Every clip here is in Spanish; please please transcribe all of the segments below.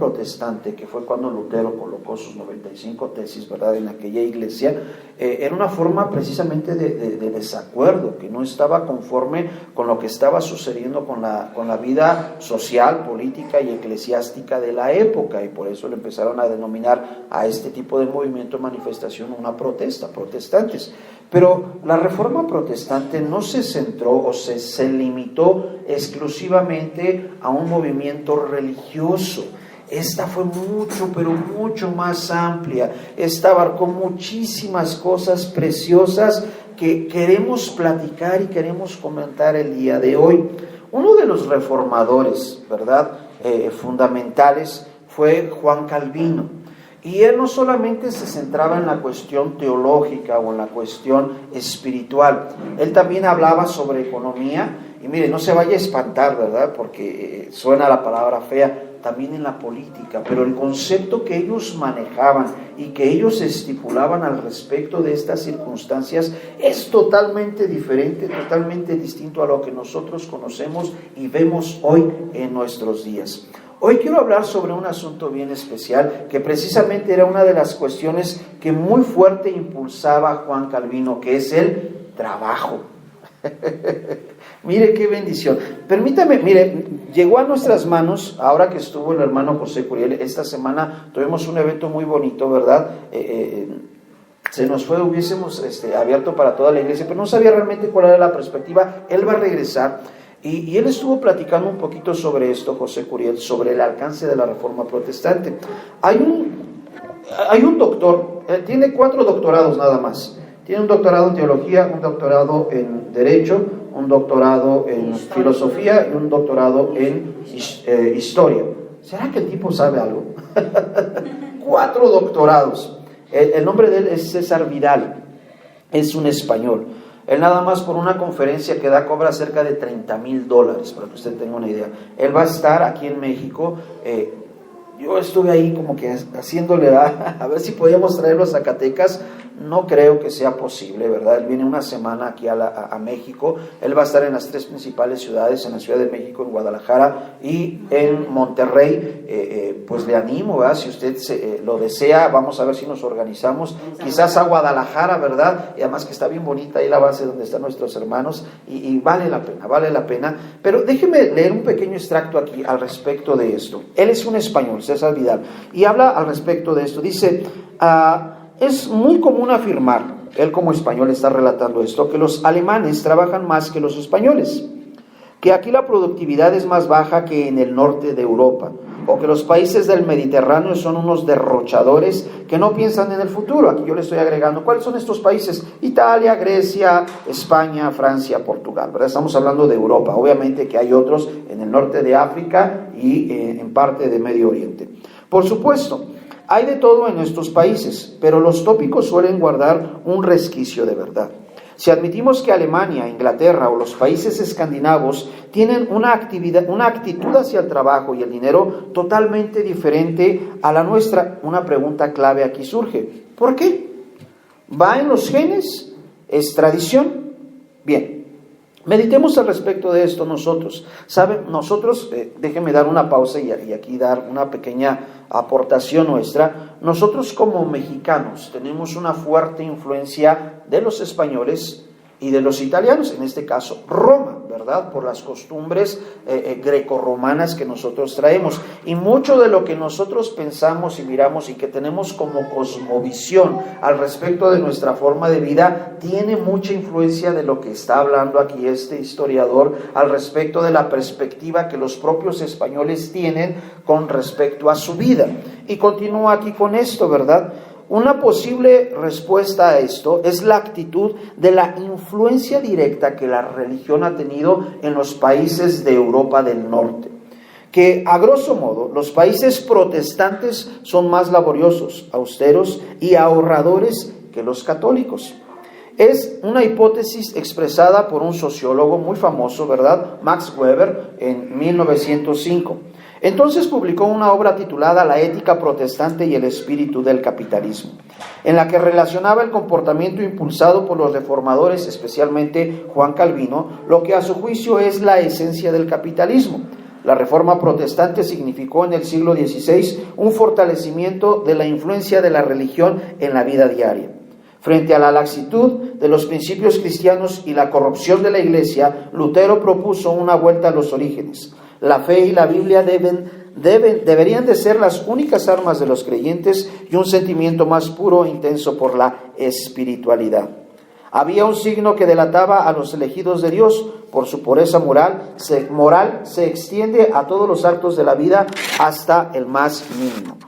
protestante, que fue cuando Lutero colocó sus 95 tesis, ¿verdad?, en aquella iglesia, era una forma precisamente de desacuerdo, que no estaba conforme con lo que estaba sucediendo con la vida social, política y eclesiástica de la época, y por eso le empezaron a denominar a este tipo de movimiento, manifestación, una protesta, protestantes. Pero la Reforma Protestante no se centró o se limitó exclusivamente a un movimiento religioso. Esta fue mucho, pero mucho más amplia. Esta abarcó muchísimas cosas preciosas que queremos platicar y queremos comentar el día de hoy. Uno de los reformadores, ¿verdad?, fundamentales fue Juan Calvino. Y él no solamente se centraba en la cuestión teológica o en la cuestión espiritual, él también hablaba sobre economía, y mire, no se vaya a espantar, ¿verdad?, porque suena la palabra fea, también en la política, pero el concepto que ellos manejaban y que ellos estipulaban al respecto de estas circunstancias es totalmente diferente, totalmente distinto a lo que nosotros conocemos y vemos hoy en nuestros días. Hoy quiero hablar sobre un asunto bien especial, que precisamente era una de las cuestiones que muy fuerte impulsaba Juan Calvino, que es el trabajo. Mire qué bendición. Permítame, mire, llegó a nuestras manos, ahora que estuvo el hermano José Curiel, esta semana tuvimos un evento muy bonito, ¿verdad? Se nos fue, hubiésemos abierto para toda la iglesia, pero no sabía realmente cuál era la perspectiva. Él va a regresar. Y él estuvo platicando un poquito sobre esto, José Curiel, sobre el alcance de la Reforma Protestante. Hay un doctor, tiene 4 doctorados nada más. Tiene un doctorado en teología, un doctorado en derecho, un doctorado en filosofía y un doctorado en historia. ¿Será que el tipo sabe algo? 4 doctorados. El nombre de él es César Vidal, es un español. Él nada más por una conferencia que da cobra cerca de $30,000, para que usted tenga una idea. Él va a estar aquí en México. Yo estuve ahí como que haciéndole a ver si podíamos traerlo a Zacatecas. No creo que sea posible, ¿verdad? Él viene una semana aquí a México. Él va a estar en las 3 principales ciudades, en la Ciudad de México, en Guadalajara y en Monterrey. Pues le animo, ¿verdad? Si usted lo desea, vamos a ver si nos organizamos. Quizás a Guadalajara, ¿verdad? Y además que está bien bonita ahí la base donde están nuestros hermanos. Y vale la pena. Pero déjeme leer un pequeño extracto aquí al respecto de esto. Él es un español, César Vidal, y habla al respecto de esto. Dice... es muy común afirmar, él como español está relatando esto, que los alemanes trabajan más que los españoles, que aquí la productividad es más baja que en el norte de Europa, o que los países del Mediterráneo son unos derrochadores que no piensan en el futuro. Aquí yo le estoy agregando, ¿cuáles son estos países? Italia, Grecia, España, Francia, Portugal, ¿verdad? Estamos hablando de Europa, obviamente que hay otros en el norte de África y en parte de Medio Oriente. Por supuesto, hay de todo en estos países, pero los tópicos suelen guardar un resquicio de verdad. Si admitimos que Alemania, Inglaterra o los países escandinavos tienen una actitud hacia el trabajo y el dinero totalmente diferente a la nuestra, una pregunta clave aquí surge. ¿Por qué? ¿Va en los genes? ¿Es tradición? Bien. Meditemos al respecto de esto nosotros. ¿Saben? Nosotros, déjenme dar una pausa y aquí dar una pequeña aportación nuestra. Nosotros como mexicanos tenemos una fuerte influencia de los españoles y de los italianos, en este caso Roma, ¿verdad? Por las costumbres grecorromanas que nosotros traemos. Y mucho de lo que nosotros pensamos y miramos y que tenemos como cosmovisión al respecto de nuestra forma de vida, tiene mucha influencia de lo que está hablando aquí este historiador al respecto de la perspectiva que los propios españoles tienen con respecto a su vida. Y continúa aquí con esto, ¿verdad? Una posible respuesta a esto es la actitud de la influencia directa que la religión ha tenido en los países de Europa del Norte, que a grosso modo los países protestantes son más laboriosos, austeros y ahorradores que los católicos. Es una hipótesis expresada por un sociólogo muy famoso, ¿verdad? Max Weber, en 1905. Entonces publicó una obra titulada La ética protestante y el espíritu del capitalismo, en la que relacionaba el comportamiento impulsado por los reformadores, especialmente Juan Calvino, lo que a su juicio es la esencia del capitalismo. La Reforma Protestante significó en el siglo XVI un fortalecimiento de la influencia de la religión en la vida diaria. Frente a la laxitud de los principios cristianos y la corrupción de la Iglesia, Lutero propuso una vuelta a los orígenes. La fe y la Biblia deberían de ser las únicas armas de los creyentes y un sentimiento más puro e intenso por la espiritualidad. Había un signo que delataba a los elegidos de Dios. Por su pureza moral se extiende a todos los actos de la vida hasta el más mínimo.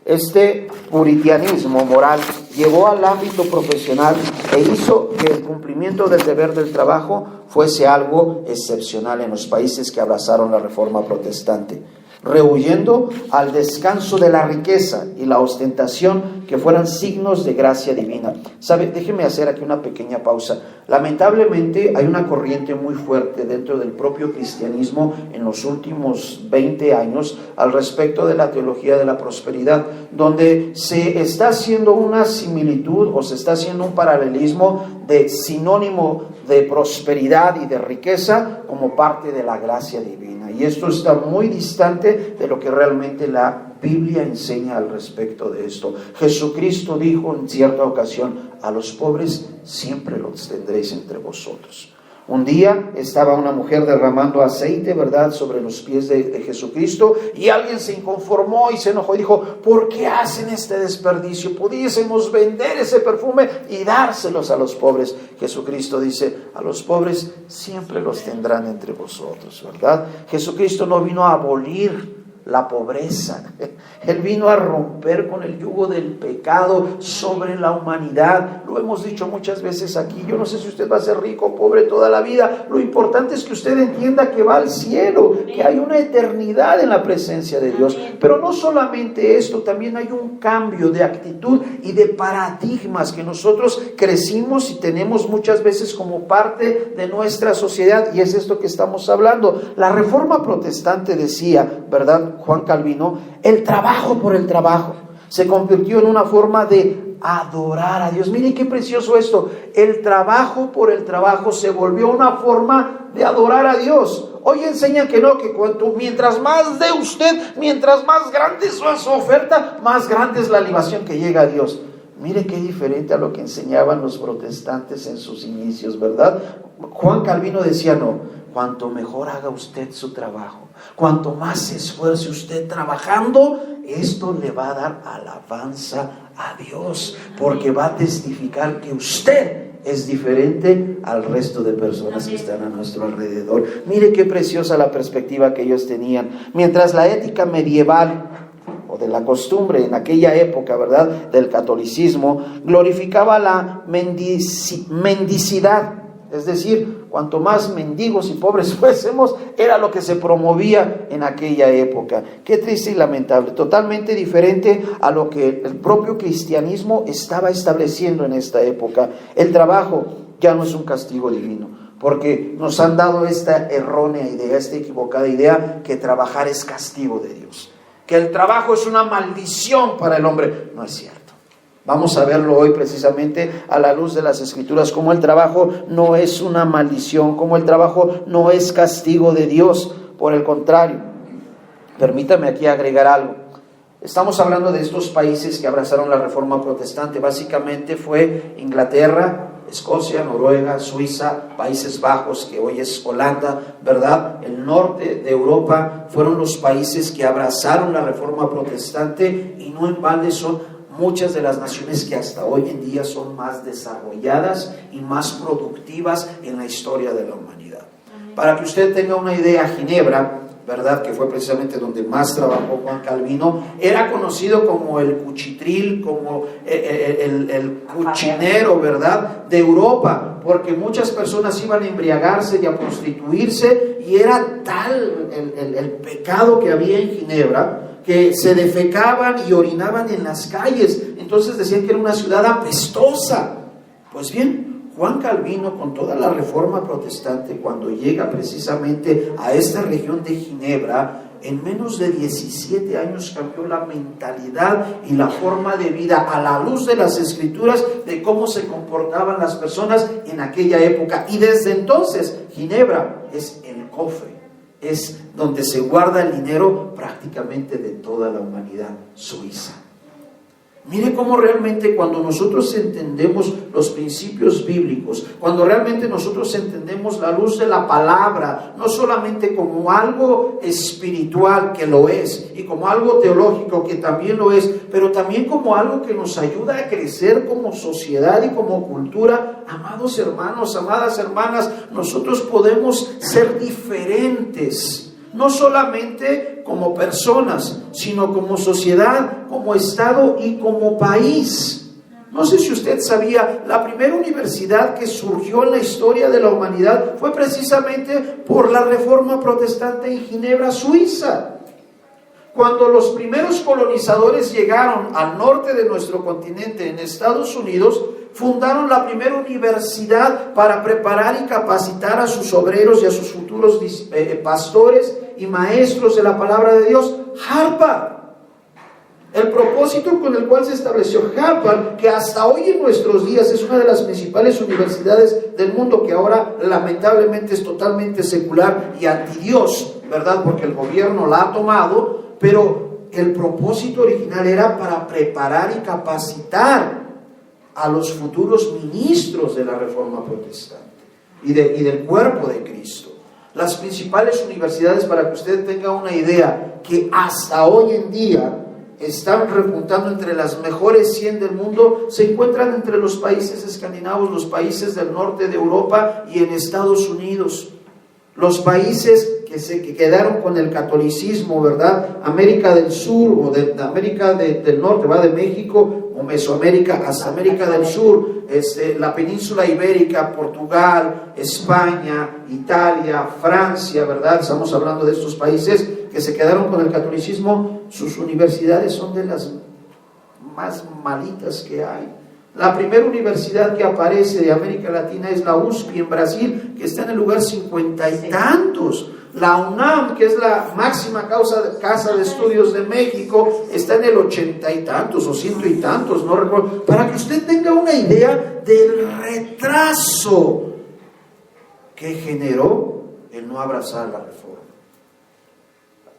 Este puritanismo moral llevó al ámbito profesional e hizo que el cumplimiento del deber del trabajo fuese algo excepcional en los países que abrazaron la Reforma Protestante, rehuyendo al descanso de la riqueza y la ostentación que fueran signos de gracia divina. ¿Sabe? Déjeme hacer aquí una pequeña pausa. Lamentablemente hay una corriente muy fuerte dentro del propio cristianismo en los últimos 20 años al respecto de la teología de la prosperidad, donde se está haciendo una similitud o se está haciendo un paralelismo de sinónimo de prosperidad y de riqueza como parte de la gracia divina. Y esto está muy distante de lo que realmente la Biblia enseña al respecto de esto. Jesucristo dijo en cierta ocasión: a los pobres siempre los tendréis entre vosotros. Un día estaba una mujer derramando aceite, ¿verdad?, sobre los pies de Jesucristo, y alguien se inconformó y se enojó y dijo: ¿por qué hacen este desperdicio? Pudiésemos vender ese perfume y dárselos a los pobres. Jesucristo dice: a los pobres siempre los tendrán entre vosotros, ¿verdad? Jesucristo no vino a abolir la pobreza. Él vino a romper con el yugo del pecado sobre la humanidad. Lo hemos dicho muchas veces aquí. Yo no sé si usted va a ser rico o pobre toda la vida. Lo importante es que usted entienda que va al cielo, que hay una eternidad en la presencia de Dios. Pero no solamente esto, también hay un cambio de actitud y de paradigmas que nosotros crecimos y tenemos muchas veces como parte de nuestra sociedad, y es esto que estamos hablando. La Reforma Protestante decía, ¿verdad?, Juan Calvino, el trabajo por el trabajo se convirtió en una forma de adorar a Dios. Mire qué precioso esto. El trabajo por el trabajo se volvió una forma de adorar a Dios. Hoy enseñan que no, que mientras más dé usted, mientras más grande es su oferta, más grande es la libación que llega a Dios. Mire qué diferente a lo que enseñaban los protestantes en sus inicios, ¿verdad? Juan Calvino decía: no, cuanto mejor haga usted su trabajo, cuanto más se esfuerce usted trabajando, esto le va a dar alabanza a Dios, porque va a testificar que usted es diferente al resto de personas que están a nuestro alrededor. Mire qué preciosa la perspectiva que ellos tenían. Mientras la ética medieval o de la costumbre en aquella época, ¿verdad?, del catolicismo, glorificaba la mendicidad. Es decir, cuanto más mendigos y pobres fuésemos, era lo que se promovía en aquella época. Qué triste y lamentable, totalmente diferente a lo que el propio cristianismo estaba estableciendo en esta época. El trabajo ya no es un castigo divino, porque nos han dado esta errónea idea, esta equivocada idea, que trabajar es castigo de Dios, que el trabajo es una maldición para el hombre. No es cierto. Vamos a verlo hoy precisamente a la luz de las Escrituras, cómo el trabajo no es una maldición, cómo el trabajo no es castigo de Dios. Por el contrario, permítame aquí agregar algo. Estamos hablando de estos países que abrazaron la Reforma Protestante. Básicamente fue Inglaterra, Escocia, Noruega, Suiza, Países Bajos, que hoy es Holanda, ¿verdad? El norte de Europa fueron los países que abrazaron la Reforma Protestante, y no en balde son muchas de las naciones que hasta hoy en día son más desarrolladas y más productivas en la historia de la humanidad. Para que usted tenga una idea, Ginebra, ¿verdad?, que fue precisamente donde más trabajó Juan Calvino, era conocido como el cuchitril, como el cuchinero, ¿verdad?, de Europa, porque muchas personas iban a embriagarse y a prostituirse, y era tal el pecado que había en Ginebra, que se defecaban y orinaban en las calles. Entonces decían que era una ciudad apestosa. Pues bien, Juan Calvino, con toda la Reforma Protestante, cuando llega precisamente a esta región de Ginebra, en menos de 17 años cambió la mentalidad y la forma de vida a la luz de las Escrituras, de cómo se comportaban las personas en aquella época. Y desde entonces Ginebra es el cofre es donde se guarda el dinero prácticamente de toda la humanidad, Suiza. Mire cómo realmente cuando nosotros entendemos los principios bíblicos, cuando realmente nosotros entendemos la luz de la palabra, no solamente como algo espiritual, que lo es, y como algo teológico, que también lo es, pero también como algo que nos ayuda a crecer como sociedad y como cultura. Amados hermanos, amadas hermanas, nosotros podemos ser diferentes, no solamente como personas, sino como sociedad, como Estado y como país. No sé si usted sabía, la primera universidad que surgió en la historia de la humanidad fue precisamente por la Reforma Protestante en Ginebra, Suiza. Cuando los primeros colonizadores llegaron al norte de nuestro continente, en Estados Unidos, fundaron la primera universidad para preparar y capacitar a sus obreros y a sus futuros pastores y maestros de la palabra de Dios, Harvard. El propósito con el cual se estableció Harvard, que hasta hoy en nuestros días es una de las principales universidades del mundo, que ahora lamentablemente es totalmente secular y antidios, ¿verdad? Porque el gobierno la ha tomado, pero el propósito original era para preparar y capacitar a los futuros ministros de la Reforma Protestante y del cuerpo de Cristo. Las principales universidades, para que usted tenga una idea, que hasta hoy en día están repuntando entre las mejores 100 del mundo, se encuentran entre los países escandinavos, los países del norte de Europa y en Estados Unidos. Los países que quedaron con el catolicismo, ¿verdad? América del Sur o de América del Norte, va de México o Mesoamérica hasta América del Sur, la península ibérica, Portugal, España, Italia, Francia, ¿verdad? Estamos hablando de estos países que se quedaron con el catolicismo. Sus universidades son de las más malitas que hay. La primera universidad que aparece de América Latina es la USP en Brasil, que está en el lugar 50 y tantos. La UNAM, que es la máxima casa de estudios de México, está en el 80 y tantos o 100 y tantos, no recuerdo. Para que usted tenga una idea del retraso que generó el no abrazar la reforma.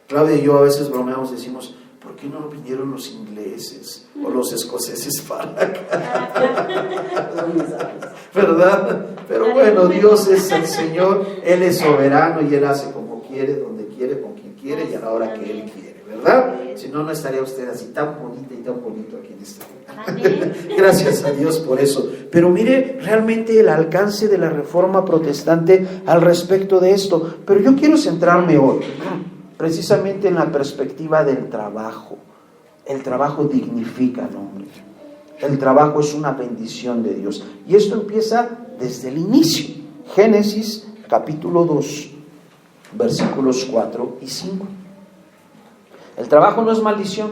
Claudia y yo a veces bromeamos, decimos: ¿por qué no vinieron los ingleses o los escoceses para acá? ¿Verdad? Pero bueno, Dios es el Señor, Él es soberano y Él hace como quiere, donde quiere, con quien quiere y a la hora que Él quiere, ¿verdad? Si no, no estaría usted así tan bonita y tan bonito aquí en este lugar. Gracias a Dios por eso. Pero mire realmente el alcance de la Reforma Protestante al respecto de esto. Pero yo quiero centrarme hoy precisamente en la perspectiva del trabajo. El trabajo dignifica al hombre. El trabajo es una bendición de Dios. Y esto empieza desde el inicio. Génesis capítulo 2, versículos 4 y 5. El trabajo no es maldición.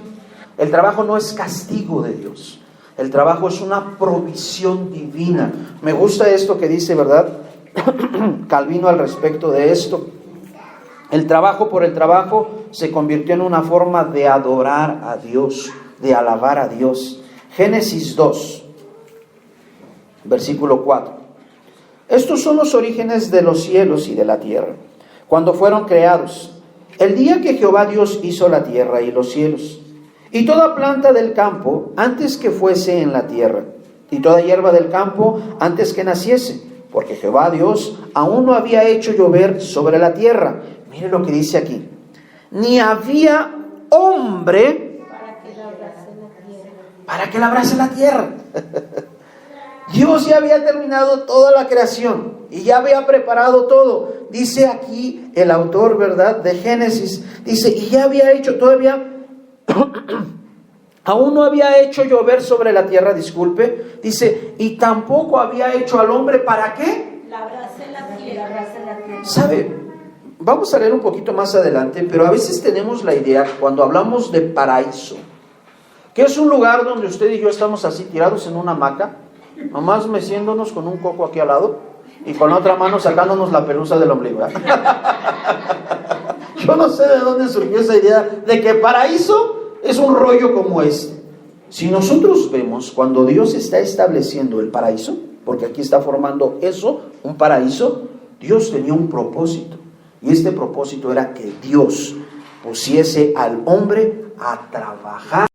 El trabajo no es castigo de Dios. El trabajo es una provisión divina. Me gusta esto que dice, ¿verdad? Calvino al respecto de esto. El trabajo por el trabajo se convirtió en una forma de adorar a Dios, de alabar a Dios. Génesis 2, versículo 4. Estos son los orígenes de los cielos y de la tierra, cuando fueron creados, el día que Jehová Dios hizo la tierra y los cielos, y toda planta del campo antes que fuese en la tierra, y toda hierba del campo antes que naciese, porque Jehová Dios aún no había hecho llover sobre la tierra. Mire lo que dice aquí: ni había hombre para que labrase la tierra. Dios ya había terminado toda la creación y ya había preparado todo. Dice aquí el autor, ¿verdad?, de Génesis, dice, y ya había hecho, todavía aún no había hecho llover sobre la tierra, disculpe, dice, y tampoco había hecho al hombre, ¿para qué? Labrase la tierra. ¿Sabe? Vamos a leer un poquito más adelante, pero a veces tenemos la idea, cuando hablamos de paraíso, que es un lugar donde usted y yo estamos así tirados en una hamaca, nomás meciéndonos con un coco aquí al lado y con la otra mano sacándonos la pelusa del ombligo. Yo no sé de dónde surgió esa idea de que paraíso es un rollo como este. Si nosotros vemos cuando Dios está estableciendo el paraíso, porque aquí está formando eso, un paraíso, Dios tenía un propósito. Y este propósito era que Dios pusiese al hombre a trabajar